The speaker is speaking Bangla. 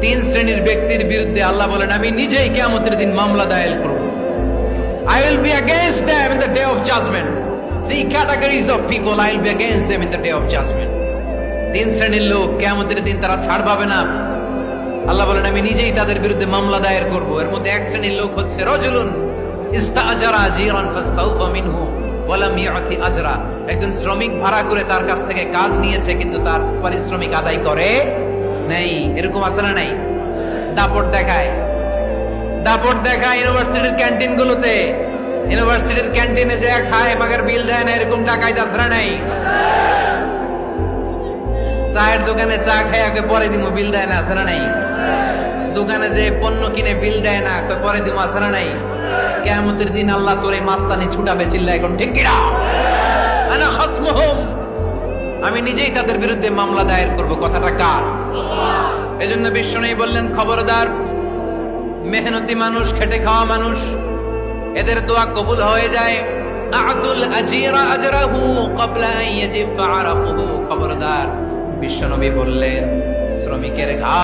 তিন শ্রেণীর ব্যক্তির বিরুদ্ধে আল্লাহ বলেন আমি নিজেই কিয়ামতের দিন মামলা দায়ের করব। I will be against them in the day of judgment. Three categories of people I will be against them in the day of judgment. তিন শ্রেণীর লোক কিয়ামতের দিন তারা ছাড় পাবে না। আল্লাহ বলেন আমি নিজেই তাদের বিরুদ্ধে মামলা দায়ের করব। এর মধ্যে এক শ্রেণীর লোক হচ্ছে রাজুলুন ইস্তাআজারা আজিরান ফাস্তাউফা মিনহু ওয়া লাম ইউতি আজরা। একজন শ্রমিক ভাড়া করে তার কাছ থেকে কাজ নিয়েছে কিন্তু তার পারিশ্রমিক আদায় করে নাই। এরকম আছে না নাই? দাপট দেখায় ইউনিভার্সিটির ক্যান্টিন গুলোতে। ইউনিভার্সিটির ক্যান্টিনে যে খায় মাগার বিল দেয় না, এরকম টাকায় দাসরা নাই। চায়ের দোকানে চা খায় আগে পরে দিমু, বিল দেয় না, আসরা নাই। দোকানে যে পণ্য কিনে বিল দেয় না, পরে দিমু, আসরা নাই। কিয়ামতের দিন আল্লাহ তোর এই মাস্তানি ছুটাবে, চিল্লা এখন ঠিক কিনা? আনা খাসমুহুম, আমি নিজেই তাদের বিরুদ্ধে মামলা দায়ের করব। কথাটা কার? এজন্য বিশ্বনবী বললেন খবরদার, মেহনতি মানুষ, খেটে খাওয়া মানুষ, এদের দোয়া কবুল হয়ে যায়। আতুল আজিরা আজরাহু ক্বাবলা আন ইয়াজিফা আরাকুহু। খবরদার, বিশ্বনবী বললেন শ্রমিকের ঘাম